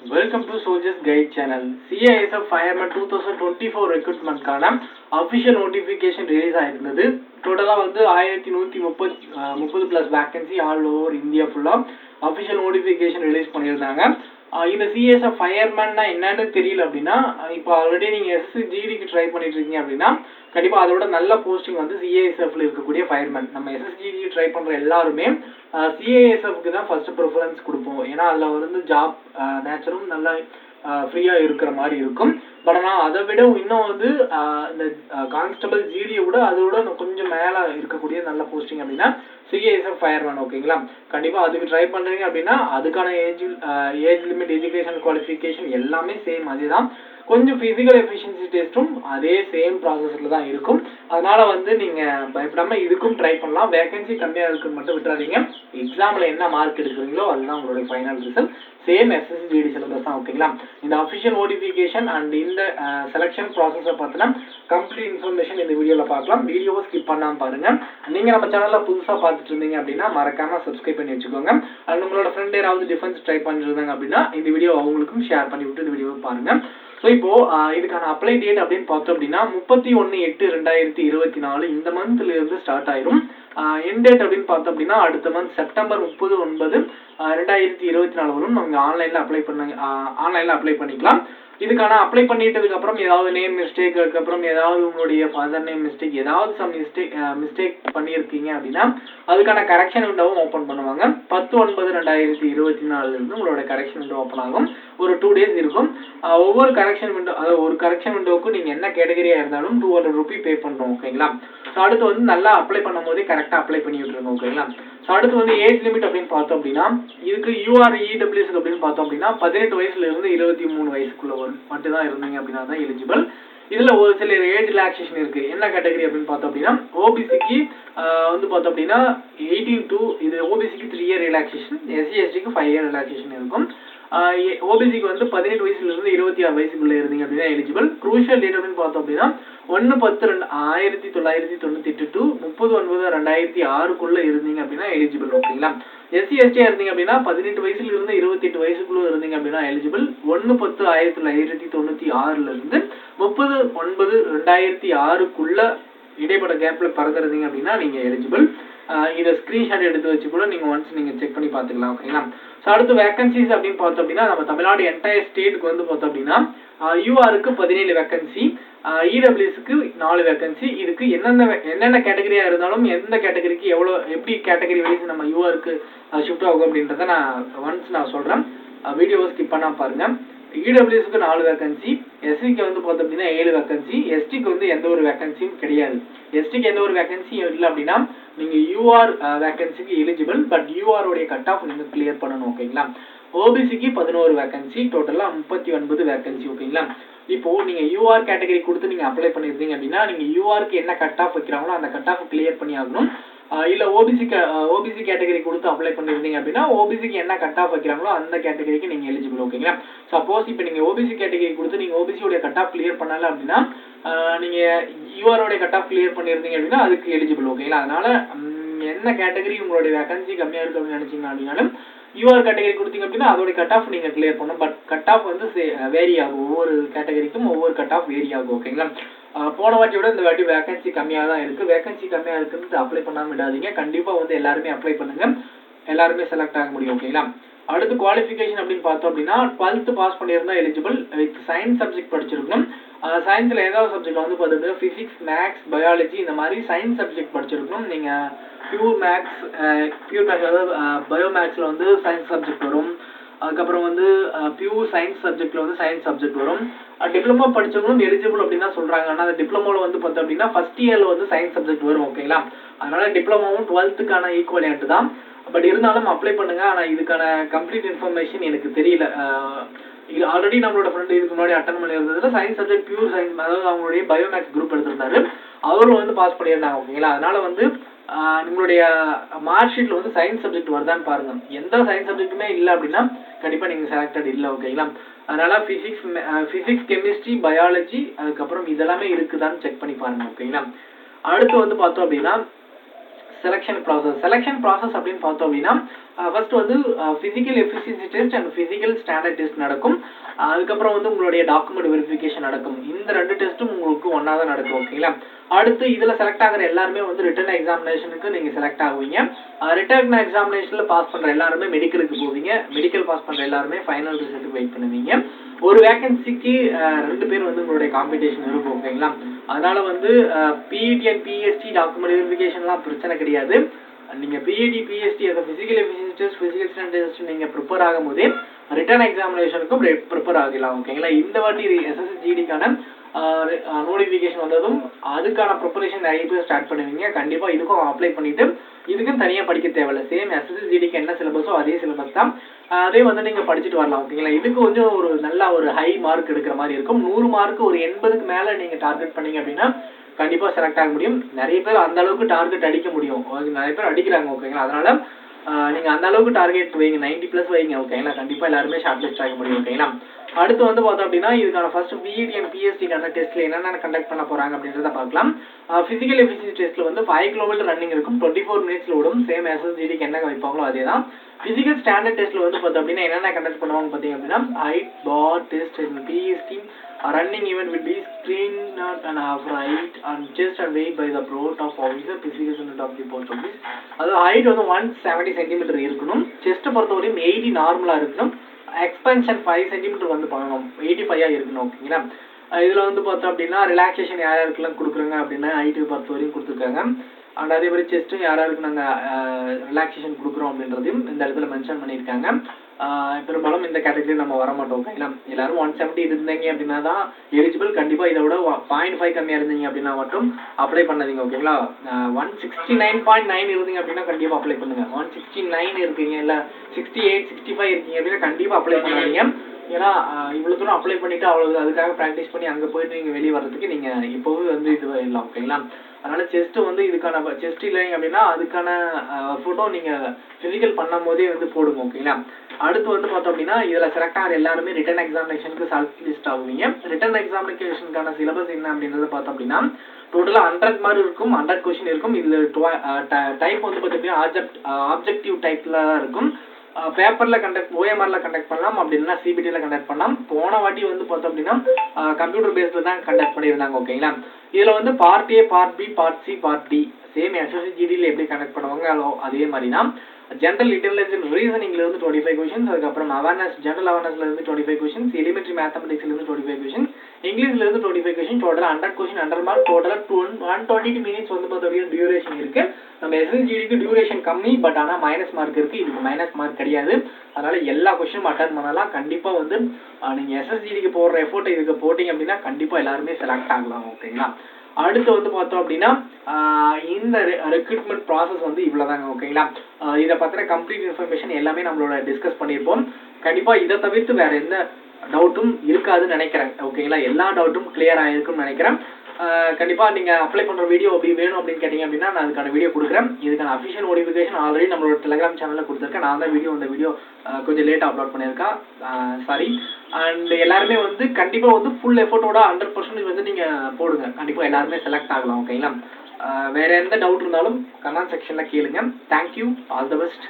Welcome to Soldiers Guide channel. CISF Fireman 2024 ரெக்ரூட்மெண்ட்கான official notification release ஆயிருந்தது. டோட்டலாக வந்து 1130 plus vacancy all over India ஃபுல்லாக அஃபிஷியல் நோட்டிஃபிகேஷன் ரிலீஸ் பண்ணியிருந்தாங்க. இந்த சிஎஸ்எஃப் ஃபயர்மேன்னா என்னன்னு தெரியல அப்படின்னா, இப்போ ஆல்ரெடி நீங்கள் எஸ்எஸ்ஜிடிக்கு ட்ரை பண்ணிட்டு இருக்கீங்க அப்படின்னா கண்டிப்பாக அதோட நல்ல போஸ்டிங் வந்து சிஏஎஸ்எஃப்ல இருக்கக்கூடிய ஃபயர்மேன். நம்ம எஸ்எஸ்ஜிடி ட்ரை பண்ணுற எல்லாருமே சிஏஎஸ்எஃப்க்கு தான் ஃபர்ஸ்ட் ப்ரிஃபரன்ஸ் கொடுப்போம். ஏன்னா அதில் வந்து ஜாப் நேச்சரும் நல்லா ஃப்ரீயாக இருக்கிற மாதிரி இருக்கும். பட் ஆனால் அதை விட இன்னும் வந்து இந்த கான்ஸ்டபிள் ஜிடியை விட அதோட கொஞ்சம் மேலே இருக்கக்கூடிய நல்ல போஸ்டிங் அப்படின்னா சிஏஎஸ்எஃப் ஃபயர்மேன். ஓகேங்களா, கண்டிப்பாக அதுக்கு ட்ரை பண்ணுறீங்க அப்படின்னா அதுக்கான ஏஜ் லிமிட், எஜுகேஷன் குவாலிஃபிகேஷன் எல்லாமே சேம் அதே தான். கொஞ்சம் ஃபிசிக்கல் எஃபிஷியன்சி டெஸ்ட்டும் அதே சேம் ப்ராசஸில் தான் இருக்கும். அதனால் வந்து நீங்கள் பயப்படாமல் இதுக்கும் ட்ரை பண்ணலாம். வேகன்சி கம்மியாக இருக்குன்னு மட்டும் விட்டுறாதீங்க. எக்ஸாமில் என்ன மார்க் எடுக்கிறீங்களோ அதுதான் உங்களுடைய final result. Same SSGD syllabus தான். ஓகேங்களா, இந்த அஃபிஷியல் நோட்டிஃபிகேஷன் அண்ட் இந்த செலெக்ஷன் ப்ராசஸை பார்த்தீங்கன்னா கம்ப்ளீட் இன்ஃபர்மேஷன் இந்த வீடியோவில் பார்க்கலாம். வீடியோவை ஸ்கிப் பண்ணாமல் பாருங்கள். நீங்கள் நம்ம சேனலில் புதுசாக பார்த்துட்டு இருந்தீங்க அப்படின்னா மறக்காமல் சப்ஸ்கிரைப் பண்ணி வச்சுக்கோங்க. அண்ட் உங்களோட ஃப்ரெண்ட் யாராவது டிஃபென்ஸ் ட்ரை பண்ணிருந்தாங்க அப்படின்னா இந்த வீடியோ அவங்களுக்கும் ஷேர் பண்ணி விட்டு இந்த வீடியோவை பாருங்கள். ஸோ இப்போ இதுக்கான அப்ளை டேட் அப்படின்னு பார்த்தோம் அப்படின்னா 31/8/2024 இந்த மந்த்ல இருந்து ஸ்டார்ட் ஆயிரும். எண்ட் டேட் அப்படின்னு பார்த்தோம் அப்படின்னா அடுத்த மந்த் செப்டம்பர் 30/9/2024 வரும். நம்ம ஆன்லைன்ல அப்ளை பண்ணிக்கலாம். இதுக்கான அப்ளை பண்ணிட்டதுக்கு அப்புறம் ஏதாவது நேம் மிஸ்டேக், அதுக்கப்புறம் ஏதாவது உங்களுடைய ஃபாதர் நேம் மிஸ்டேக், ஏதாவது சம் மிஸ்டேக் பண்ணியிருக்கீங்க அப்படின்னா அதுக்கான கரெக்ஷன் விண்டோவும் ஓப்பன் பண்ணுவாங்க. 10/9/2024 இருந்து உங்களோட கரெக்ஷன் விண்டோ ஓப்பன் ஆகும். ஒரு 2 days இருக்கும். ஒவ்வொரு கரெக்ஷன் விண்டோ, அதாவது ஒரு கரெக்ஷன் விண்டோவுக்கு நீங்கள் என்ன கேட்டகரியாக இருந்தாலும் 200 ரூபி பே பண்ணுறோம். ஓகேங்களா, ஸோ அடுத்து வந்து நல்லா அப்ளை பண்ணும் போதே கரெக்டாக அப்ளை பண்ணி விட்டுருங்க. ஓகேங்களா, ஸோ அடுத்து வந்து ஏஜ் லிமிட் அப்படின்னு பார்த்தோம் அப்படின்னா இதுக்கு யூஆர்இடபிள்யூஎஸ் அப்படின்னு பார்த்தோம் அப்படின்னா 18 வயசுல இருந்து 23 வயசுக்குள்ள மட்டும் தான் இருந்தீங்க அப்படின்னா தான் எலிஜிபிள். இதுல ஒரு சில ஏஜ் ரிலாக்ஸேஷன் இருக்கு. என்ன கேட்டகரி அப்படின்னு பார்த்தோம் அப்படின்னா ஓபிசிக்கு வந்து பார்த்தோம் அப்படின்னா 18 to இது ஓபிசிக்கு 3 year ரிலாக்ஸேஷன், எஸ்சிஎஸ்டிக்கு 5 year ரிலாக்ஸேஷன் இருக்கும். ஓபிசிக்கு வந்து 18 வயசுல இருந்து 26 வயசுக்குள்ள இருந்தீங்க அப்படின்னா எலிஜிபிள். க்ரூஷியல் டேட் அப்படின்னு பார்த்தோம் அப்படின்னா 1/10/1998 to 30/9/2006 இருந்தீங்க அப்படின்னா எலிஜிபிள். ஓகேங்களா, எஸ்சிஎஸ்டியா இருந்தீங்க அப்படின்னா 18 வயசுல இருந்து 28 வயசுக்குள்ள இருந்தீங்க அப்படின்னா எலிஜிபிள். 1/10/1996 இருந்து 30/9/2006 இடைப்பட்ட கேப்ல பிறந்திருந்தீங்க அப்படின்னா நீங்க எலிஜிபிள். இதை ஸ்கிரீன்ஷாட் எடுத்து வச்சு கூட நீங்க ஒன்ஸ் நீங்க செக் பண்ணி பார்த்துக்கலாம். ஓகேங்களா, ஸோ அடுத்து வேகன்சிஸ் அப்படின்னு பார்த்தோம் அப்படின்னா நம்ம தமிழ்நாடு என்டையர் ஸ்டேட்டுக்கு வந்து பார்த்தோம் அப்படின்னா யூஆருக்கு 17 வேகன்சி, இடபிள்யூஎஸ்க்கு 4 வேகன்சி. இதுக்கு என்னென்ன கேட்டகரியா இருந்தாலும் எந்த கேட்டகரிக்கு எப்படி கேட்டகரி வைஸ் நம்ம யூஆருக்கு ஷிஃப்ட் ஆகும் அப்படின்றத நான் சொல்றேன். வீடியோவை ஸ்கிப் பண்ணா பாருங்க. இடபிள்யூஎஸ்க்கு 4 வேகன்சி, எஸ்சிக்கு வந்து பார்த்தோம் அப்படின்னா 7 வேகன்சி, எஸ்டிக்கு வந்து எந்த ஒரு வேகன்சியும் கிடையாது. எஸ்டிக்கு எந்த ஒரு வேகன்சியும் இல்லை அப்படின்னா நீங்க யூஆர் வேகன்சிக்கு எலிஜிபிள். பட் யூஆர் உடைய கட் ஆஃப் நீங்க கிளியர் பண்ணணும். ஓகேங்களா, ஓபிசிக்கு 11 வேகன்சி, டோட்டலா 39 வேகன்சி. ஓகேங்களா, இப்போ நீங்க யூஆர் கேட்டகரி கொடுத்து நீங்க அப்ளை பண்ணிருந்தீங்க அப்படின்னா நீங்க யூஆருக்கு என்ன கட் ஆஃப் வைக்கிறாங்களோ அந்த கட் ஆஃப் கிளியர் பண்ணி ஆகணும். இல்ல ஓபிசி கேட்டகரி கொடுத்து அப்ளை பண்ணிருந்தீங்க அப்படின்னா ஓபிசிக்கு என்ன கட் ஆஃப் வைக்கிறாங்களோ அந்த கேட்டகரிக்கு நீங்க எலிஜிபிள். ஓகேங்களா, சப்போஸ் இப்போ நீங்க ஓபிசி கேட்டகரி கொடுத்து நீங்க ஓபிசியோட கட் ஆஃப் கிளியர் பண்ணல அப்படின்னா நீங்க யூஆரோட கட் ஆஃப் கிளியர் பண்ணிருந்தீங்க அப்படின்னா அதுக்கு எலிஜிபிள். ஓகேங்களா, அதனால என்ன கேட்டகரி உங்களுடைய வேகன்சி கம்மியா இருக்கு அப்படின்னு நினைச்சீங்க அப்படின்னாலும் யூஆர் கேட்டகரி கொடுத்தீங்க அப்படின்னா அதோட கட் ஆஃப் நீங்க கிளியர் பண்ணணும். பட் கட் ஆஃப் வந்து வேரி ஆகும். ஒவ்வொரு கேட்டகரிக்கும் ஒவ்வொரு கட் ஆஃப் வேரி ஆகும். ஓகேங்களா, போன வாட்டியோட இந்த வாட்டி வேகன்சி கம்மியாக தான் இருக்கு. வேகன்சி கம்மியாக இருக்குன்னு அப்ளை பண்ணாம விடாதீங்க. கண்டிப்பா வந்து எல்லாருமே அப்ளை பண்ணுங்க, எல்லாருமே செலக்ட் ஆக முடியும். ஓகேங்களா, அடுத்து குவாலிஃபிகேஷன் அப்படின்னு பார்த்தோம் அப்படின்னா 12th பாஸ் பண்ணியிருந்தா எலிஜிபிள். வித் சயின்ஸ் சப்ஜெக்ட் படிச்சிருக்கணும். சயின்ஸ்ல ஏதாவது சப்ஜெக்ட் வந்து பார்த்தீங்கன்னா பிசிக்ஸ், மேக்ஸ், பயாலஜி இந்த மாதிரி சயின்ஸ் சப்ஜெக்ட் படிச்சிருக்கணும். நீங்க பியூர் மேக்ஸ் அதாவது பயோ மேக்ஸ்ல வந்து சயின்ஸ் சப்ஜெக்ட் வரும். அதுக்கப்புறம் வந்து பியூர் சயின்ஸ் சப்ஜெக்ட்ல வந்து சயின்ஸ் சப்ஜெக்ட் வரும். டிப்ளமோ படிச்சவங்களும் எலிஜிபிள் அப்படின்னு தான் சொல்றாங்க. ஆனால் அந்த டிப்ளமோல வந்து பார்த்தோம் அப்படின்னா ஃபர்ஸ்ட் இயர்ல வந்து சயின்ஸ் சப்ஜெக்ட் வரும். ஓகேங்களா, அதனால டிப்ளமோவும் 12th ஈக்குவலண்ட் தான். பட் இருந்தாலும் அப்ளை பண்ணுங்க. ஆனால் இதுக்கான கம்ப்ளீட் இன்ஃபர்மேஷன் எனக்கு தெரியல. இது ஆல்ரெடி நம்மளோட ஃப்ரெண்ட் இதுக்கு முன்னாடி அட்டன் பண்ணி இருந்ததுல சயின்ஸ் சப்ஜெக்ட் பியூர் சயின்ஸ், அதாவது அவங்களுடைய பயோமேக்ஸ் குரூப் எடுத்திருந்தாரு. அவரும் வந்து பாஸ் பண்ணியிருந்தாங்க. ஓகேங்களா, அதனால வந்து உங்களுடைய மார்க் ஷீட்ல வந்து சயின்ஸ் சப்ஜெக்ட் வருதான்னு பாருங்க. எந்த சயின்ஸ் சப்ஜெக்ட்டுமே இல்லை அப்படின்னா கண்டிப்பா நீங்க செலக்டட் இல்லை. ஓகேங்களா, அதனால பிசிக்ஸ், கெமிஸ்ட்ரி, பயாலஜி அதுக்கப்புறம் இதெல்லாமே இருக்குதான்னு செக் பண்ணி பாருங்க. ஓகேங்களா, அடுத்து வந்து பார்த்தோம் அப்படின்னா செலெக்ஷன் ப்ராசஸ் அப்படின்னு பார்த்தோம் அப்படின்னா ஃபர்ஸ்ட் வந்து physical efficiency test and physical standard test நடக்கும். அதுக்கப்புறம் வந்து உங்களுடைய டாக்குமெண்ட் வெரிஃபிகேஷன் நடக்கும். இந்த 2 டெஸ்ட்டும் உங்களுக்கு ஒன்றா தான் நடக்கும். ஓகேங்களா. அடுத்து இதில் செலக்ட் ஆகிற எல்லாருமே வந்து ரிட்டன் எக்ஸாமினேஷனுக்கு நீங்கள் செலக்ட் ஆகுவீங்க. ரிட்டன் எக்ஸாமினேஷனில் பாஸ் பண்ணுற எல்லாருமே மெடிக்கலுக்கு போவீங்க. மெடிக்கல் பாஸ் பண்ணுற எல்லாருமே ஃபைனல் ரிசல்ட்டுக்கு வெயிட் பண்ணுவீங்க. ஒரு வேகன்சிக்கு 2 பேர் வந்து உங்களுடைய காம்படிஷன் இருக்கும். ஓகேங்களா. அதனால வந்து பிஇடி அண்ட் பிஎஸ்டி டாக்குமெண்ட் வெரிஃபிகேஷன்லாம் பிரச்சனை கிடையாது. நீங்கள் பிஇடி பிஎஸ்டி அந்த physical efficiency test physical standard test நீங்கள் ப்ரிப்பேர் ஆகும் போதே ரிட்டன் எக்ஸாமினேஷனுக்கும் ப்ரிப்பேர் ஆகலாம். ஓகேங்களா. இந்த வாட்டி எஸ்எஸ்சிஜிடிக்கான நோட்டிஃபிகேஷன் வந்ததும் அதுக்கான ப்ரிப்பரேஷன் நிறைய பேர் ஸ்டார்ட் பண்ணுவீங்க. கண்டிப்பாக இதுக்கும் அப்ளை பண்ணிவிட்டு இதுக்கும் தனியாக படிக்க தேவையில்லை. சேம் எஸ்எஸ்சிஜிடிக்கு என்ன சிலபஸோ அதே சிலபஸ் தான். அதே வந்து நீங்கள் படிச்சுட்டு வரலாம். ஓகேங்களா. இதுக்கு கொஞ்சம் ஒரு நல்ல ஒரு ஹை மார்க் எடுக்கிற மாதிரி இருக்கும். 100 மார்க் ஒரு 80க்கு மேலே நீங்கள் டார்கெட் பண்ணீங்க அப்படின்னா கண்டிப்பாக செலக்ட் ஆக முடியும். நிறைய பேர் அந்த அளவுக்கு டார்கெட் அடிக்க முடியும். நிறைய பேர் அடிக்கிறாங்க. ஓகேங்களா. அதனால நீங்கள் அந்த அளவுக்கு டார்கெட் வைங்க, 90+ வைங்க. ஓகேங்களா. கண்டிப்பாக எல்லாருமே ஷார்ட் லிஸ்ட் ஆக முடியும். ஓகேங்களா. அடுத்து வந்து பார்த்தோம் அப்படின்னா இதுக்கான ஃபர்ஸ்ட் பிஇடி அண்ட் பிஎஸ்டிக்கான டெஸ்ட்ல என்னென்ன கண்டக்ட் பண்ண போறாங்க அப்படின்றத பார்க்கலாம். பிசிக்கல் எஃபிஷியன்சி டெஸ்ட்ல வந்து 5 கிலோமீட்டர் ரன்னிங் இருக்கும். 24 மினிட்ஸ்ல ஓடும். சேம் எஸ்எஸ்ஜிடிக்கு என்ன வைப்பாங்களோ அதே தான். பிசிக்கல் ஸ்டாண்டர்ட் டெஸ்ட்ல வந்து பார்த்தோம் அப்படின்னா என்னென்ன கண்டக்ட் பண்ணுவாங்க பார்த்தீங்க அப்படின்னா height bar test and PST running event will be screened and half height and chest and weight by the throat of officer physical standard of the post office. அது height வந்து 170 சென்டிமீட்டர் இருக்கணும். Chest பொறுத்தவரையும் 80 நார்மலா இருக்கணும். எக்ஸ்பென்ஷன் 5 centimetre வந்து பண்ணணும். 85 இருக்கணும். ஓகேங்களா. இதில் வந்து பார்த்தோம் அப்படின்னா ரிலாக்ஸேஷன் யாருக்கெல்லாம் கொடுக்குறாங்க அப்படின்னா ஹைட்டுக்கு 10 வரையும் கொடுத்துருக்காங்க. அண்ட் அதே மாதிரி செஸ்ட்டும் யாராருக்கு நாங்கள் ரிலாக்ஸேஷன் கொடுக்குறோம் அப்படின்றதையும் இந்த இடத்துல மென்ஷன் பண்ணியிருக்காங்க. பெரும்பாலும் இந்த கேட்டகரி நம்ம வர மாட்டோம். ஓகேங்களா. எல்லாரும் 170 இருந்தீங்க அப்படின்னா தான் எலிஜிபிள். கண்டிப்பாக இதை விட 0.5 கம்மியாக இருந்தீங்க அப்படின்னா மட்டும் அப்ளை பண்ணாதீங்க. ஓகேங்களா. 169.9 இருந்தீங்க அப்படின்னா கண்டிப்பாக அப்ளை பண்ணுங்க. 169 இருக்கீங்க இல்லை 68 65 இருக்கீங்க அப்படின்னா கண்டிப்பாக அப்ளை பண்ணாதீங்க. ஏன்னா இவ்வளோ தூரம் அப்ளை பண்ணிவிட்டு அவ்வளோ அதுக்காக ப்ராக்டிஸ் பண்ணி அங்கே போயிட்டு நீங்கள் வெளியே வர்றதுக்கு நீங்கள் இப்போவே வந்து இது இல்லை. ஓகேங்களா. அதனால் செஸ்ட்டு வந்து இதுக்கான செஸ்ட் இல்லைங்க அப்படின்னா அதுக்கான ஃபோட்டோ நீங்கள் ஃபிசிக்கல் பண்ணும் போதே வந்து போடுங்க. ஓகேங்களா. அடுத்து வந்து பார்த்தோம் அப்படின்னா இதில் செலக்ட் ஆகிற எல்லாருமே ரிட்டன் எக்ஸாமினேஷனுக்கு ஷார்ட் லிஸ்ட் ஆகுவீங்க. ரிட்டன் எக்ஸாமினேஷனுக்கான சிலபஸ் என்ன அப்படின்றத பார்த்தோம் அப்படின்னா டோட்டலாக 100 மார்க் இருக்கும். 100 கொஸ்டின் இருக்கும். இதில் டைப் வந்து பார்த்தீங்கன்னா ஆப்ஜெக்டிவ் டைப்பில் தான் இருக்கும். பேப்பரில் ஓஎம்ஆரில் கண்டக்ட் பண்ணலாம். அப்படி இல்லைன்னா சிபிடியில் கண்டக்ட் பண்ணலாம். போன வாட்டி வந்து பார்த்தோம் அப்படின்னா கம்ப்யூட்டர் பேஸில் தான் கண்டக்ட் பண்ணியிருந்தாங்க. ஓகேங்களா. இதில் வந்து part A, part B, part C, part D same எஸ்எஸ்சிஜிடியில் எப்படி கண்டக்ட் பண்ணுவாங்க அதே மாதிரி தான். ஜென்ரல் இன்டெலிஜென்ஸ் ரீசனிங்லேருந்து 25 கொஷின்ஸ், அதுக்கப்புறம் ஜென்ரல் அவேர்னஸ்லேருந்து 25 கொஷின்ஸ், எலிமெண்ட்ரி மேத்தமெட்டிக்ஸ்லேருந்து 25 கொஷின்ஸ், இங்கிலீஷ்லேருந்து 25 கொஷின், டோட்டலாக 100 கொஷின் 100 மார்க். டோட்டலாக 120 மினிட்ஸ் வந்து பார்த்தோம் டியூரேஷன் இருக்குது. நம்ம எஸ்எஸ்ஜிடிக்கு டியூரேஷன் கம்மி, பட் ஆனால் மைனஸ் மார்க் இருக்குது. இதுக்கு மைனஸ் மார்க் கிடையாது. அதனால் எல்லா கொஷினும் அட்டன் பண்ணலாம். கண்டிப்பாக வந்து நீங்கள் எஸ்எஸ்ஜிடிக்கு போடுற எஃபோர்ட்டை இதுக்கு போட்டிங்க அப்படின்னா கண்டிப்பாக எல்லாருமே செலக்ட் ஆகலாம். ஓகேங்களா. அடுத்து வந்து பார்த்தோம் அப்படின்னா இந்த ரெக்ரூட்மெண்ட் ப்ராசஸ் வந்து இவ்வளோதாங்க. ஓகேங்களா. இதை பற்றின கம்ப்ளீட் இன்ஃபர்மேஷன் எல்லாமே நம்மளோட டிஸ்கஸ் பண்ணியிருப்போம். கண்டிப்பாக இதை தவிர்த்து வேறு எந்த டவுட்டும் இருக்காதுன்னு நினைக்கிறேன். ஓகேங்களா. எல்லா டவுட்டும் கிளியர் ஆகிருக்குன்னு நினைக்கிறேன். கண்டிப்பாக நீங்கள் அப்ளை பண்ணுற வீடியோ அப்படி வேணும் அப்படின்னு கேட்டிங்க அப்படின்னா நான் அதுக்கான வீடியோ கொடுக்குறேன். இதுக்கான அஃபிஷியல் நோட்டிஃபிகேஷன் ஆல்ரெடி நம்மளோட டெலிகிராம் சேனலில் கொடுத்துருக்கேன். நான் தான் இந்த வீடியோ கொஞ்சம் லேட்டாக அப்லோட் பண்ணியிருக்கேன். சாரி. அண்ட் எல்லாருமே வந்து கண்டிப்பாக வந்து ஃபுல் எஃபோர்ட்டோட 100% வந்து நீங்கள் போடுங்க. கண்டிப்பாக எல்லாருமே செலக்ட் ஆகலாம். ஓகேங்களா. வேறு எந்த டவுட் இருந்தாலும் கமெண்ட் செக்ஷனில் கேளுங்க. தேங்க்யூ. All the best.